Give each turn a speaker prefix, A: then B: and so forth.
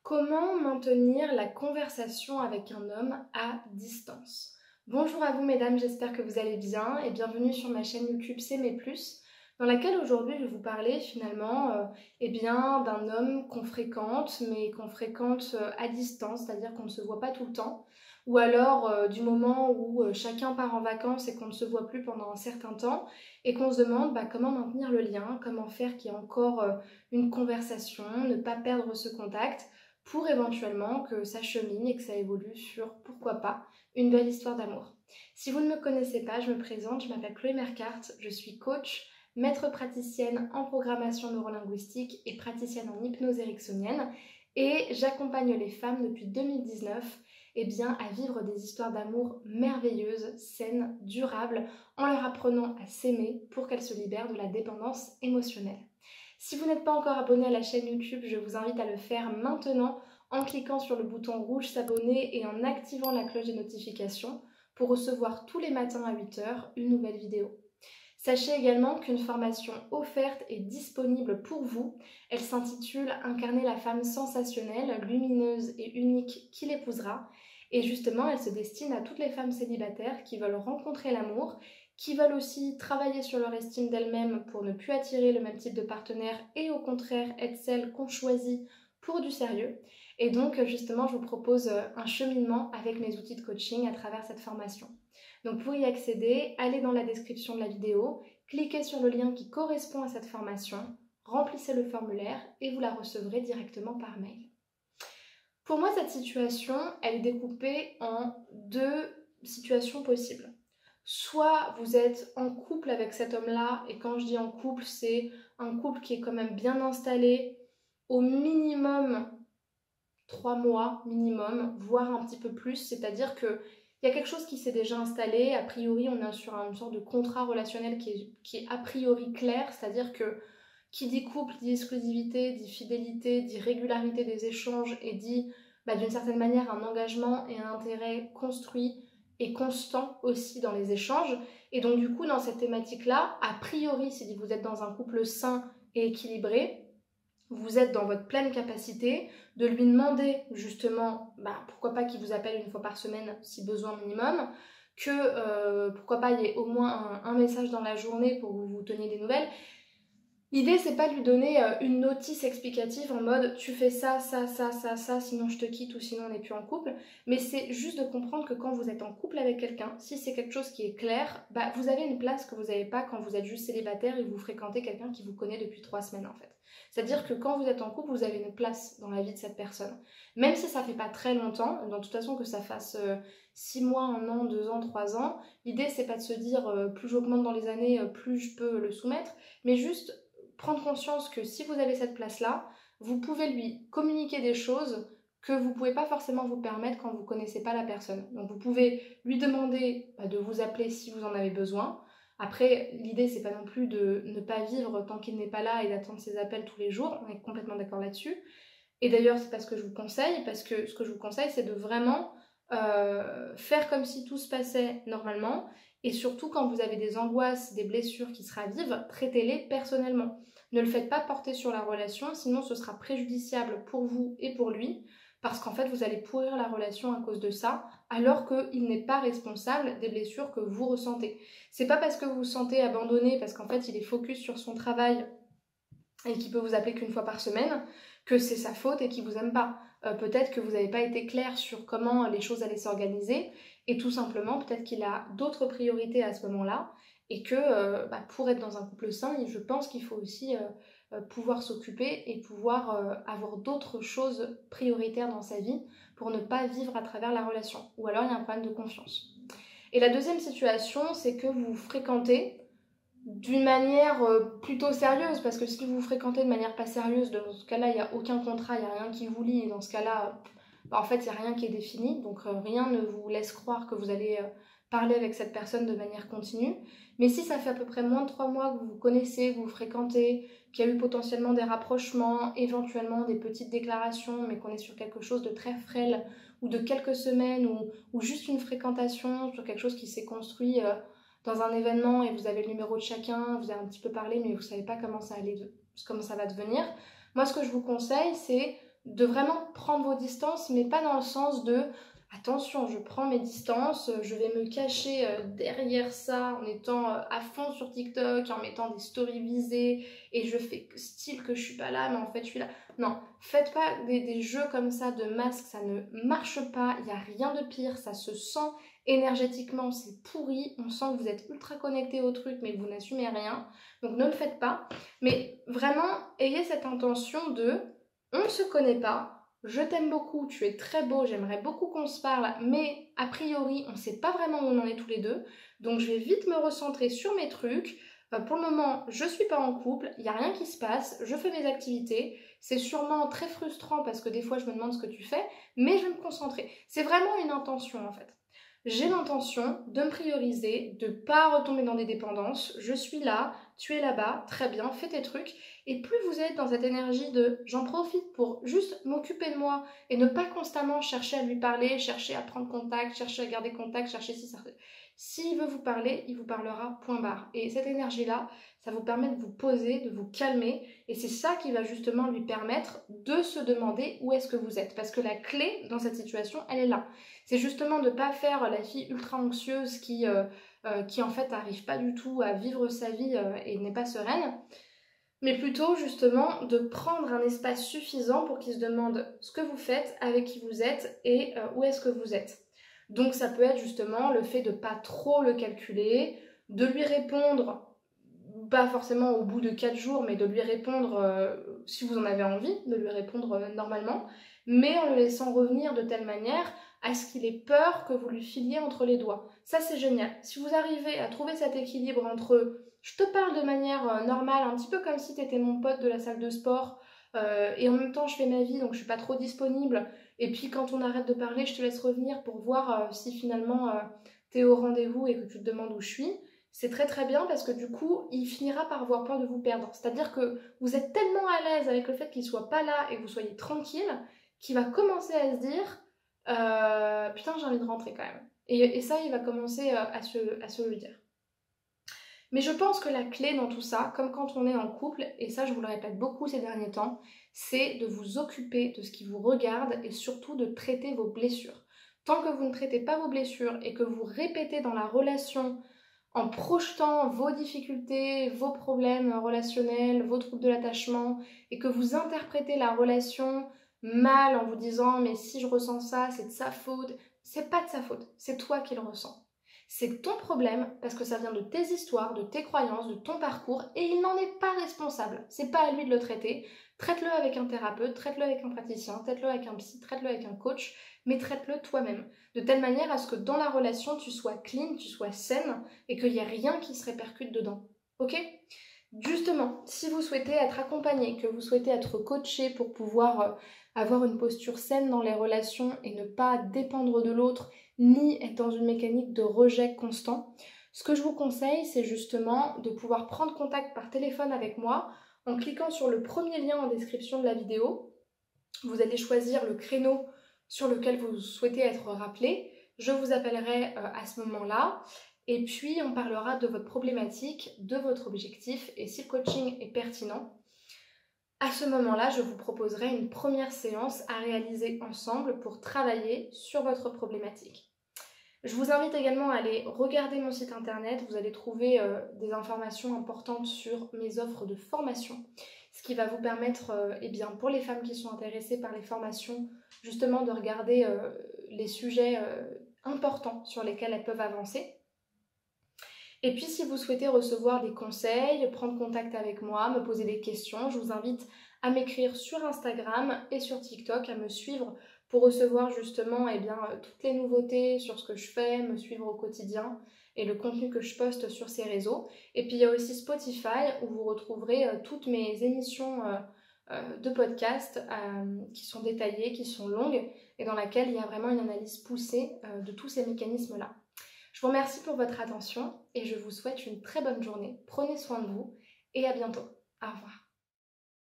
A: Comment maintenir la conversation avec un homme à distance? Bonjour à vous mesdames, j'espère que vous allez bien et bienvenue sur ma chaîne YouTube S'aimer plus, dans laquelle aujourd'hui je vais vous parler finalement d'un homme qu'on fréquente, mais qu'on fréquente à distance, c'est-à-dire qu'on ne se voit pas tout le temps, ou alors du moment où chacun part en vacances et qu'on ne se voit plus pendant un certain temps, et qu'on se demande comment maintenir le lien, comment faire qu'il y ait encore une conversation, ne pas perdre ce contact, pour éventuellement que ça chemine et que ça évolue sur, pourquoi pas, une belle histoire d'amour. Si vous ne me connaissez pas, je me présente, je m'appelle Chloé Mercart, je suis coach, maître praticienne en programmation neurolinguistique et praticienne en hypnose ericksonienne et j'accompagne les femmes depuis 2019 à vivre des histoires d'amour merveilleuses, saines, durables, en leur apprenant à s'aimer pour qu'elles se libèrent de la dépendance émotionnelle. Si vous n'êtes pas encore abonné à la chaîne YouTube, je vous invite à le faire maintenant en cliquant sur le bouton rouge s'abonner et en activant la cloche des notifications pour recevoir tous les matins à 8 h une nouvelle vidéo. Sachez également qu'une formation offerte est disponible pour vous. Elle s'intitule « Incarner la femme sensationnelle, lumineuse et unique qui l'épousera ». Et justement, elle se destine à toutes les femmes célibataires qui veulent rencontrer l'amour, qui veulent aussi travailler sur leur estime d'elles-mêmes pour ne plus attirer le même type de partenaire et au contraire être celles qu'on choisit pour du sérieux. Et donc justement, je vous propose un cheminement avec mes outils de coaching à travers cette formation. Donc pour y accéder, allez dans la description de la vidéo, cliquez sur le lien qui correspond à cette formation, remplissez le formulaire et vous la recevrez directement par mail. Pour moi, cette situation, elle est découpée en deux situations possibles. Soit vous êtes en couple avec cet homme-là, et quand je dis en couple, c'est un couple qui est quand même bien installé, au minimum 3 mois minimum, voire un petit peu plus, c'est-à-dire qu'il y a quelque chose qui s'est déjà installé, a priori on est sur une sorte de contrat relationnel qui est a priori clair, c'est-à-dire que qui dit couple, dit exclusivité, dit fidélité, dit régularité des échanges et dit d'une certaine manière un engagement et un intérêt construit et constant aussi dans les échanges. Et donc du coup dans cette thématique-là, a priori si vous êtes dans un couple sain et équilibré, vous êtes dans votre pleine capacité de lui demander justement, pourquoi pas qu'il vous appelle une fois par semaine si besoin minimum, que pourquoi pas il y ait au moins un message dans la journée pour que vous vous teniez des nouvelles. L'idée, c'est pas de lui donner une notice explicative en mode tu fais ça, ça, ça, ça, ça, sinon je te quitte ou sinon on n'est plus en couple. Mais c'est juste de comprendre que quand vous êtes en couple avec quelqu'un, si c'est quelque chose qui est clair, vous avez une place que vous n'avez pas quand vous êtes juste célibataire et vous fréquentez quelqu'un qui vous connaît depuis 3 semaines en fait. C'est-à-dire que quand vous êtes en couple, vous avez une place dans la vie de cette personne. Même si ça fait pas très longtemps, de toute façon que ça fasse 6 mois, 1 an, 2 ans, 3 ans, l'idée c'est pas de se dire plus j'augmente dans les années, plus je peux le soumettre, mais juste prendre conscience que si vous avez cette place-là, vous pouvez lui communiquer des choses que vous ne pouvez pas forcément vous permettre quand vous ne connaissez pas la personne. Donc vous pouvez lui demander de vous appeler si vous en avez besoin. Après, l'idée, c'est pas non plus de ne pas vivre tant qu'il n'est pas là et d'attendre ses appels tous les jours. On est complètement d'accord là-dessus. Et d'ailleurs, c'est pas ce que je vous conseille, parce que ce que je vous conseille, c'est de vraiment faire comme si tout se passait normalement. Et surtout, quand vous avez des angoisses, des blessures qui se ravivent, traitez-les personnellement. Ne le faites pas porter sur la relation, sinon ce sera préjudiciable pour vous et pour lui, parce qu'en fait, vous allez pourrir la relation à cause de ça, alors qu'il n'est pas responsable des blessures que vous ressentez. C'est pas parce que vous vous sentez abandonné, parce qu'en fait, il est focus sur son travail et qu'il peut vous appeler qu'une fois par semaine, que c'est sa faute et qu'il vous aime pas. Peut-être que vous n'avez pas été clair sur comment les choses allaient s'organiser, et tout simplement, peut-être qu'il a d'autres priorités à ce moment-là, et que pour être dans un couple sain, je pense qu'il faut aussi pouvoir s'occuper et pouvoir avoir d'autres choses prioritaires dans sa vie pour ne pas vivre à travers la relation. Ou alors il y a un problème de confiance. Et la deuxième situation, c'est que vous fréquentez d'une manière plutôt sérieuse, parce que si vous fréquentez de manière pas sérieuse, dans ce cas-là, il n'y a aucun contrat, il n'y a rien qui vous lie, et dans ce cas-là, en fait, il n'y a rien qui est défini, donc rien ne vous laisse croire que vous allez parler avec cette personne de manière continue. Mais si ça fait à peu près moins de 3 mois que vous vous connaissez, que vous vous fréquentez, qu'il y a eu potentiellement des rapprochements, éventuellement des petites déclarations, mais qu'on est sur quelque chose de très frêle, ou de quelques semaines, ou juste une fréquentation sur quelque chose qui s'est construit dans un événement et vous avez le numéro de chacun, vous avez un petit peu parlé mais vous ne savez pas comment ça va devenir. Moi ce que je vous conseille c'est de vraiment prendre vos distances, mais pas dans le sens de attention, je prends mes distances, je vais me cacher derrière ça en étant à fond sur TikTok, en mettant des stories visées et je fais style que je suis pas là, mais en fait je suis là. Non, faites pas des jeux comme ça de masque, ça ne marche pas, il n'y a rien de pire, ça se sent énergétiquement, c'est pourri, on sent que vous êtes ultra connecté au truc mais que vous n'assumez rien, donc ne le faites pas. Mais vraiment, ayez cette intention de on ne se connaît pas, je t'aime beaucoup, tu es très beau, j'aimerais beaucoup qu'on se parle, mais a priori, on ne sait pas vraiment où on en est tous les deux. Donc je vais vite me recentrer sur mes trucs. Pour le moment, je ne suis pas en couple, il n'y a rien qui se passe, je fais mes activités. C'est sûrement très frustrant parce que des fois, je me demande ce que tu fais, mais je vais me concentrer. C'est vraiment une intention en fait. J'ai l'intention de me prioriser, de ne pas retomber dans des dépendances. Je suis là, tu es là-bas, très bien, fais tes trucs. Et plus vous êtes dans cette énergie de j'en profite pour juste m'occuper de moi et ne pas constamment chercher à lui parler, chercher à prendre contact, chercher à garder contact, chercher si ça... S'il veut vous parler, il vous parlera, point barre. Et cette énergie-là, ça vous permet de vous poser, de vous calmer. Et c'est ça qui va justement lui permettre de se demander où est-ce que vous êtes. Parce que la clé dans cette situation, elle est là. C'est justement de ne pas faire la fille ultra anxieuse qui en fait n'arrive pas du tout à vivre sa vie et n'est pas sereine. Mais plutôt justement de prendre un espace suffisant pour qu'il se demande ce que vous faites, avec qui vous êtes et où est-ce que vous êtes. Donc ça peut être justement le fait de pas trop le calculer, de lui répondre, pas forcément au bout de 4 jours, mais de lui répondre si vous en avez envie, de lui répondre normalement, mais en le laissant revenir de telle manière à ce qu'il ait peur que vous lui filiez entre les doigts. Ça c'est génial. Si vous arrivez à trouver cet équilibre entre je te parle de manière normale, un petit peu comme si tu étais mon pote de la salle de sport, et en même temps je fais ma vie donc je suis pas trop disponible, et puis quand on arrête de parler je te laisse revenir pour voir si finalement t'es au rendez-vous et que tu te demandes où je suis, c'est très très bien parce que du coup il finira par avoir peur de vous perdre. C'est-à-dire que vous êtes tellement à l'aise avec le fait qu'il soit pas là et que vous soyez tranquille qu'il va commencer à se dire putain j'ai envie de rentrer quand même. Et ça il va commencer à se le dire. Mais je pense que la clé dans tout ça, comme quand on est en couple, et ça je vous le répète beaucoup ces derniers temps, c'est de vous occuper de ce qui vous regarde et surtout de traiter vos blessures. Tant que vous ne traitez pas vos blessures et que vous répétez dans la relation en projetant vos difficultés, vos problèmes relationnels, vos troubles de l'attachement et que vous interprétez la relation mal en vous disant mais si je ressens ça, c'est de sa faute, c'est pas de sa faute, c'est toi qui le ressens. C'est ton problème parce que ça vient de tes histoires, de tes croyances, de ton parcours et il n'en est pas responsable. C'est pas à lui de le traiter. Traite-le avec un thérapeute, traite-le avec un praticien, traite-le avec un psy, traite-le avec un coach, mais traite-le toi-même. De telle manière à ce que dans la relation, tu sois clean, tu sois saine et qu'il n'y ait rien qui se répercute dedans. Ok ? Justement, si vous souhaitez être accompagné, que vous souhaitez être coaché pour pouvoir avoir une posture saine dans les relations et ne pas dépendre de l'autre, ni être dans une mécanique de rejet constant, ce que je vous conseille, c'est justement de pouvoir prendre contact par téléphone avec moi en cliquant sur le premier lien en description de la vidéo. Vous allez choisir le créneau sur lequel vous souhaitez être rappelé. Je vous appellerai à ce moment-là. Et puis, on parlera de votre problématique, de votre objectif et si le coaching est pertinent. À ce moment-là, je vous proposerai une première séance à réaliser ensemble pour travailler sur votre problématique. Je vous invite également à aller regarder mon site internet. Vous allez trouver des informations importantes sur mes offres de formation, ce qui va vous permettre, pour les femmes qui sont intéressées par les formations, justement de regarder les sujets importants sur lesquels elles peuvent avancer. Et puis si vous souhaitez recevoir des conseils, prendre contact avec moi, me poser des questions, je vous invite à m'écrire sur Instagram et sur TikTok, à me suivre pour recevoir justement toutes les nouveautés sur ce que je fais, me suivre au quotidien et le contenu que je poste sur ces réseaux. Et puis il y a aussi Spotify où vous retrouverez toutes mes émissions de podcast qui sont détaillées, qui sont longues et dans laquelle il y a vraiment une analyse poussée de tous ces mécanismes-là. Je vous remercie pour votre attention et je vous souhaite une très bonne journée. Prenez soin de vous et à bientôt. Au revoir.